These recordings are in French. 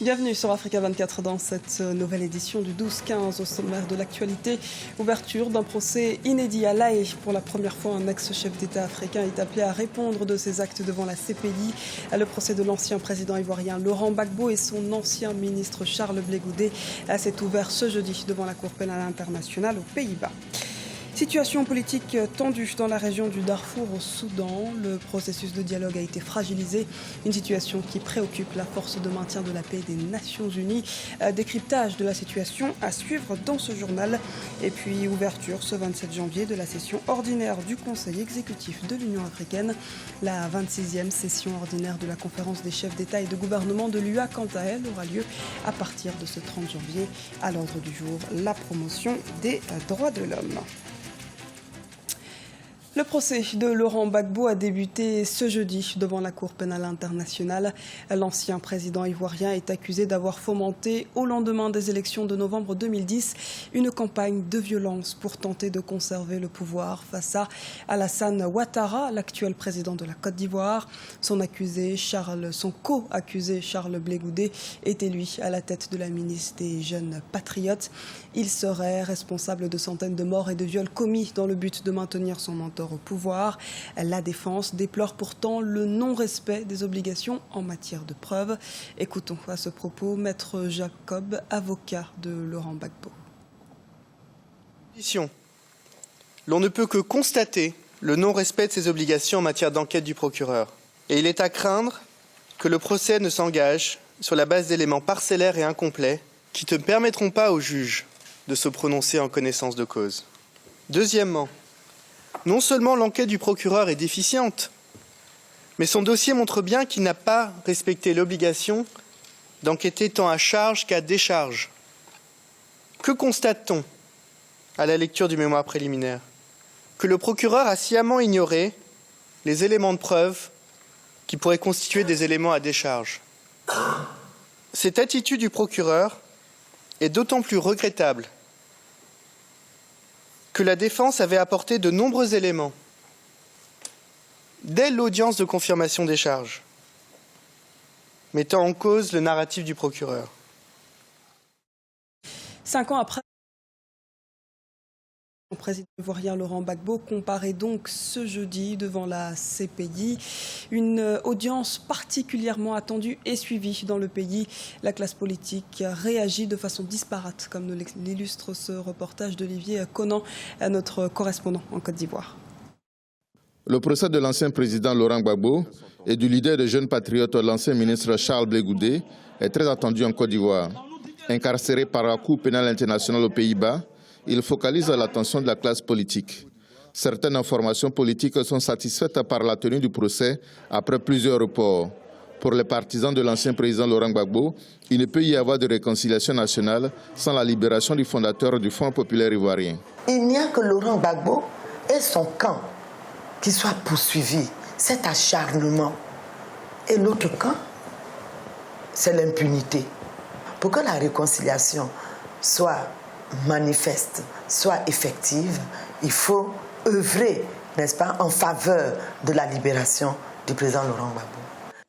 Bienvenue sur Africa 24 dans cette nouvelle édition du 12-15 au sommaire de l'actualité. Ouverture d'un procès inédit à La Haye. Pour la première fois, un ex-chef d'État africain est appelé à répondre de ses actes devant la CPI. Le procès de l'ancien président ivoirien Laurent Gbagbo et son ancien ministre Charles Blé Goudé s'est ouvert ce jeudi devant la Cour pénale internationale aux Pays-Bas. Situation politique tendue dans la région du Darfour au Soudan. Le processus de dialogue a été fragilisé. Une situation qui préoccupe la force de maintien de la paix des Nations Unies. Décryptage de la situation à suivre dans ce journal. Et puis ouverture ce 27 janvier de la session ordinaire du Conseil exécutif de l'Union africaine. La 26e session ordinaire de la conférence des chefs d'État et de gouvernement de l'UA, quant à elle, aura lieu à partir de ce 30 janvier. À l'ordre du jour, la promotion des droits de l'homme. Le procès de Laurent Gbagbo a débuté ce jeudi devant la Cour pénale internationale. L'ancien président ivoirien est accusé d'avoir fomenté, au lendemain des élections de novembre 2010, une campagne de violence pour tenter de conserver le pouvoir face à Alassane Ouattara, l'actuel président de la Côte d'Ivoire. Son co-accusé Charles Blé Goudé était lui à la tête de la milice des jeunes patriotes. Il serait responsable de centaines de morts et de viols commis dans le but de maintenir son mentor au pouvoir. La défense déplore pourtant le non-respect des obligations en matière de preuves. Écoutons à ce propos Maître Jacob, avocat de Laurent Gbagbo. L'on ne peut que constater le non-respect de ces obligations en matière d'enquête du procureur. Et il est à craindre que le procès ne s'engage sur la base d'éléments parcellaires et incomplets qui ne permettront pas au juge de se prononcer en connaissance de cause. Deuxièmement, non seulement l'enquête du procureur est déficiente, mais son dossier montre bien qu'il n'a pas respecté l'obligation d'enquêter tant à charge qu'à décharge. Que constate-t-on à la lecture du mémoire préliminaire? Que le procureur a sciemment ignoré les éléments de preuve qui pourraient constituer des éléments à décharge. Cette attitude du procureur est d'autant plus regrettable que la défense avait apporté de nombreux éléments dès l'audience de confirmation des charges, mettant en cause le narratif du procureur. 5 ans après, le président ivoirien Laurent Gbagbo comparaît donc ce jeudi devant la CPI. Une audience particulièrement attendue et suivie dans le pays. La classe politique réagit de façon disparate, comme nous l'illustre ce reportage d'Olivier Conan, notre correspondant en Côte d'Ivoire. Le procès de l'ancien président Laurent Gbagbo et du leader des jeunes patriotes, l'ancien ministre Charles Blé Goudé, est très attendu en Côte d'Ivoire. Incarcéré par la Cour pénale internationale aux Pays-Bas, il focalise l'attention de la classe politique. Certaines informations politiques sont satisfaites par la tenue du procès après plusieurs reports. Pour les partisans de l'ancien président Laurent Gbagbo, il ne peut y avoir de réconciliation nationale sans la libération du fondateur du Front populaire ivoirien. Il n'y a que Laurent Gbagbo et son camp qui soient poursuivis. Cet acharnement. Et l'autre camp, c'est l'impunité. Pour que la réconciliation soit manifeste, soit effective, il faut œuvrer, n'est-ce pas, en faveur de la libération du président Laurent Gbagbo.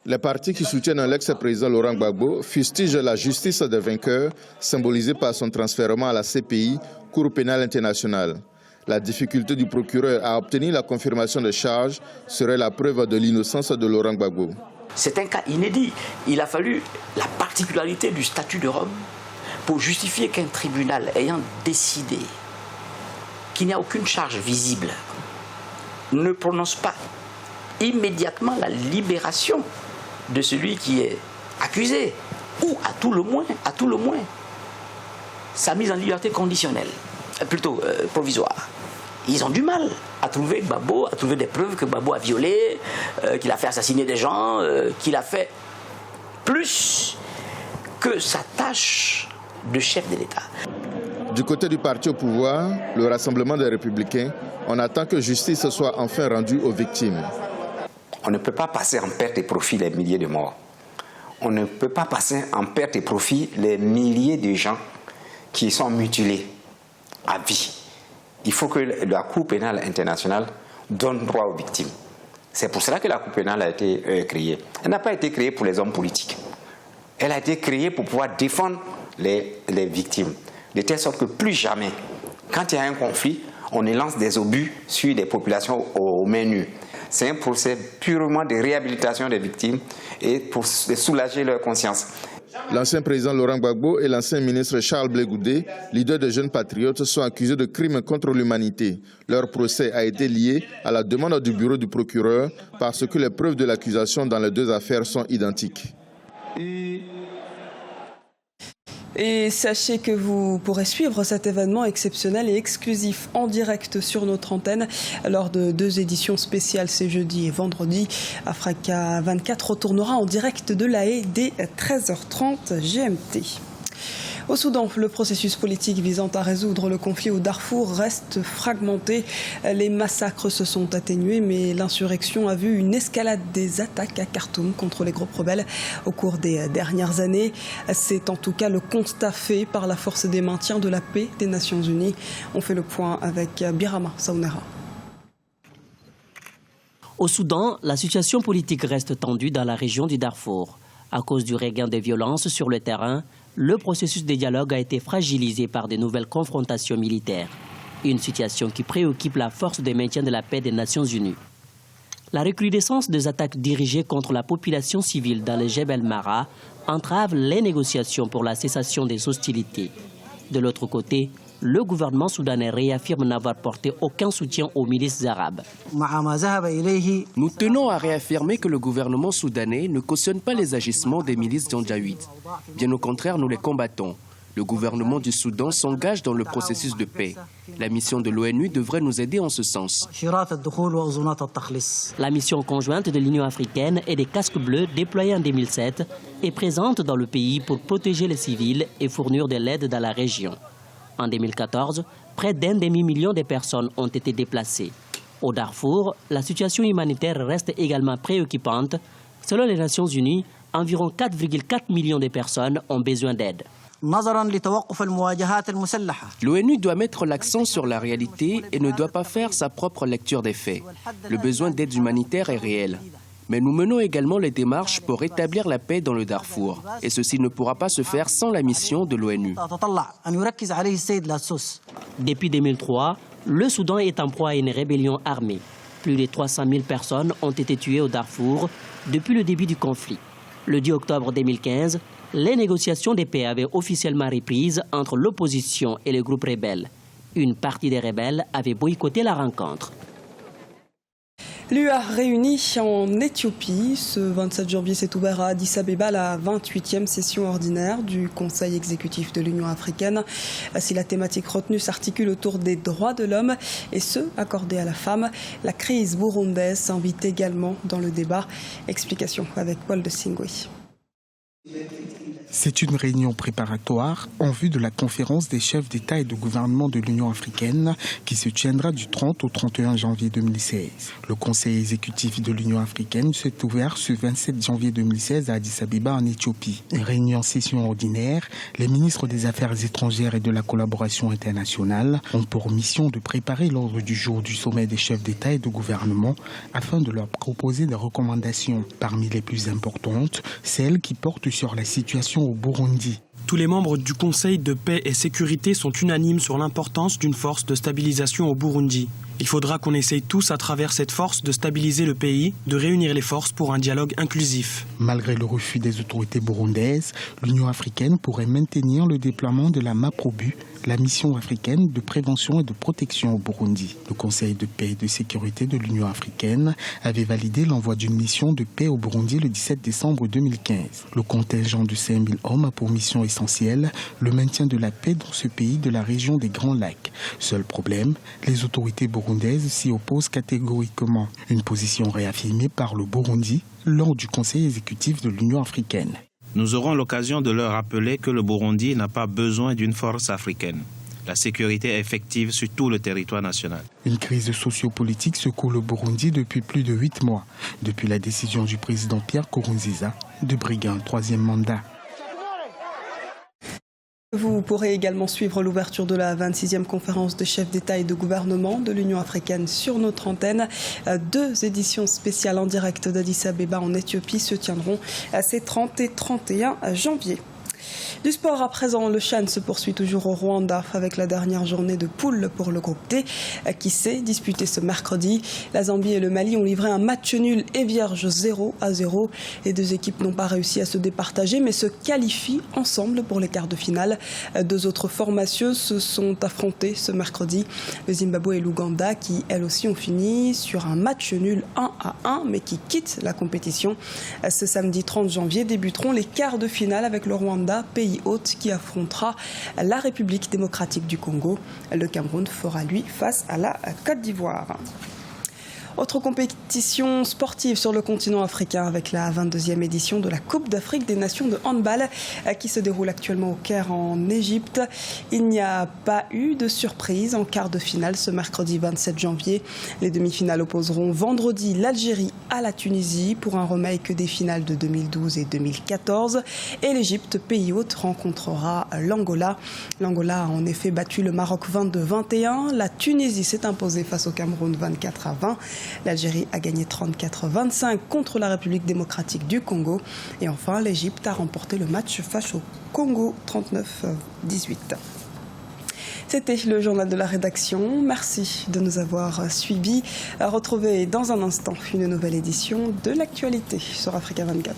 Les partis qui soutiennent l'ex-président Laurent Gbagbo fustigent la justice des vainqueurs, symbolisée par son transfèrement à la CPI, Cour pénale internationale. La difficulté du procureur à obtenir la confirmation des charges serait la preuve de l'innocence de Laurent Gbagbo. C'est un cas inédit. Il a fallu la particularité du statut de Rome pour justifier qu'un tribunal ayant décidé qu'il n'y a aucune charge visible ne prononce pas immédiatement la libération de celui qui est accusé, ou à tout le moins, sa mise en liberté conditionnelle, plutôt provisoire. Ils ont du mal à trouver Gbagbo, à trouver des preuves que Gbagbo a violé, qu'il a fait assassiner des gens, qu'il a fait plus que sa tâche de chef de l'État. Du côté du parti au pouvoir, le Rassemblement des Républicains, on attend que justice soit enfin rendue aux victimes. On ne peut pas passer en perte et profit les milliers de morts. On ne peut pas passer en perte et profit les milliers de gens qui sont mutilés à vie. Il faut que la Cour pénale internationale donne droit aux victimes. C'est pour cela que la Cour pénale a été créée. Elle n'a pas été créée pour les hommes politiques. Elle a été créée pour pouvoir défendre les victimes. De telle sorte que plus jamais, quand il y a un conflit, on lance des obus sur des populations aux mains nues. C'est un procès purement de réhabilitation des victimes et pour soulager leur conscience. L'ancien président Laurent Gbagbo et l'ancien ministre Charles Blé Goudé, leaders de Jeunes Patriotes, sont accusés de crimes contre l'humanité. Leur procès a été lié à la demande du bureau du procureur parce que les preuves de l'accusation dans les deux affaires sont identiques. Et sachez que vous pourrez suivre cet événement exceptionnel et exclusif en direct sur notre antenne lors de 2 éditions spéciales, c'est jeudi et vendredi. Africa 24 retournera en direct de La Haye dès 13h30 GMT. Au Soudan, le processus politique visant à résoudre le conflit au Darfour reste fragmenté. Les massacres se sont atténués, mais l'insurrection a vu une escalade des attaques à Khartoum contre les groupes rebelles au cours des dernières années. C'est en tout cas le constat fait par la force des maintiens de la paix des Nations Unies. On fait le point avec Birama Saounera. Au Soudan, la situation politique reste tendue dans la région du Darfour. À cause du regain des violences sur le terrain, le processus de dialogue a été fragilisé par de nouvelles confrontations militaires. Une situation qui préoccupe la force de maintien de la paix des Nations Unies. La recrudescence des attaques dirigées contre la population civile dans le Jebel Mara entrave les négociations pour la cessation des hostilités. De l'autre côté, le gouvernement soudanais réaffirme n'avoir porté aucun soutien aux milices arabes. Nous tenons à réaffirmer que le gouvernement soudanais ne cautionne pas les agissements des milices janjaouides. Bien au contraire, nous les combattons. Le gouvernement du Soudan s'engage dans le processus de paix. La mission de l'ONU devrait nous aider en ce sens. La mission conjointe de l'Union africaine et des casques bleus déployés en 2007 est présente dans le pays pour protéger les civils et fournir de l'aide dans la région. En 2014, près d'1 demi-million de personnes ont été déplacées. Au Darfour, la situation humanitaire reste également préoccupante. Selon les Nations Unies, environ 4,4 millions de personnes ont besoin d'aide. L'ONU doit mettre l'accent sur la réalité et ne doit pas faire sa propre lecture des faits. Le besoin d'aide humanitaire est réel. Mais nous menons également les démarches pour rétablir la paix dans le Darfour. Et ceci ne pourra pas se faire sans la mission de l'ONU. Depuis 2003, le Soudan est en proie à une rébellion armée. Plus de 300 000 personnes ont été tuées au Darfour depuis le début du conflit. Le 10 octobre 2015, les négociations de paix avaient officiellement repris entre l'opposition et les groupes rebelles. Une partie des rebelles avait boycotté la rencontre. L'UA réunie en Éthiopie. Ce 27 janvier s'est ouvert à Addis Abeba la 28e session ordinaire du Conseil exécutif de l'Union africaine. Si la thématique retenue s'articule autour des droits de l'homme et ceux accordés à la femme, la crise burundaise s'invite également dans le débat. Explication avec Paul de Singui. C'est une réunion préparatoire en vue de la conférence des chefs d'État et de gouvernement de l'Union africaine qui se tiendra du 30 au 31 janvier 2016. Le Conseil exécutif de l'Union africaine s'est ouvert ce 27 janvier 2016 à Addis Abeba en Éthiopie. Une réunion en session ordinaire, les ministres des Affaires étrangères et de la collaboration internationale ont pour mission de préparer l'ordre du jour du sommet des chefs d'État et de gouvernement afin de leur proposer des recommandations. Parmi les plus importantes, celles qui portent sur la situation au Burundi. Tous les membres du Conseil de paix et sécurité sont unanimes sur l'importance d'une force de stabilisation au Burundi. Il faudra qu'on essaye tous à travers cette force de stabiliser le pays, de réunir les forces pour un dialogue inclusif. Malgré le refus des autorités burundaises, l'Union africaine pourrait maintenir le déploiement de la MAPROBU, la mission africaine de prévention et de protection au Burundi. Le Conseil de paix et de sécurité de l'Union africaine avait validé l'envoi d'une mission de paix au Burundi le 17 décembre 2015. Le contingent de 5 000 hommes a pour mission essentielle le maintien de la paix dans ce pays de la région des Grands Lacs. Seul problème, les autorités burundaises s'y opposent catégoriquement. Une position réaffirmée par le Burundi lors du Conseil exécutif de l'Union africaine. Nous aurons l'occasion de leur rappeler que le Burundi n'a pas besoin d'une force africaine. La sécurité est effective sur tout le territoire national. Une crise sociopolitique secoue le Burundi depuis plus de 8 mois, depuis la décision du président Pierre Nkurunziza de briguer un 3e mandat. Vous pourrez également suivre l'ouverture de la 26e conférence des chefs d'État et de gouvernement de l'Union africaine sur notre antenne. 2 éditions spéciales en direct d'Addis Abeba en Éthiopie se tiendront ces 30 et 31 janvier. Du sport à présent, le CHAN se poursuit toujours au Rwanda avec la dernière journée de poule pour le groupe D qui s'est disputé ce mercredi. La Zambie et le Mali ont livré un match nul et vierge 0-0. Les 2 équipes n'ont pas réussi à se départager mais se qualifient ensemble pour les quarts de finale. 2 autres formations se sont affrontées ce mercredi. Le Zimbabwe et l'Ouganda qui elles aussi ont fini sur un match nul 1-1 mais qui quittent la compétition. Ce samedi 30 janvier débuteront les quarts de finale avec le Rwanda, pays hôte qui affrontera la République démocratique du Congo. Le Cameroun fera lui face à la Côte d'Ivoire. Autre compétition sportive sur le continent africain avec la 22e édition de la Coupe d'Afrique des Nations de handball qui se déroule actuellement au Caire en Égypte. Il n'y a pas eu de surprise en quart de finale ce mercredi 27 janvier. Les demi-finales opposeront vendredi l'Algérie à la Tunisie pour un remake des finales de 2012 et 2014. Et l'Égypte, pays hôte, rencontrera l'Angola. L'Angola a en effet battu le Maroc 22-21. La Tunisie s'est imposée face au Cameroun 24-20. L'Algérie a gagné 34-25 contre la République démocratique du Congo. Et enfin, l'Égypte a remporté le match face au Congo 39-18. C'était le journal de la rédaction. Merci de nous avoir suivis. Retrouvez dans un instant une nouvelle édition de l'actualité sur Africa 24.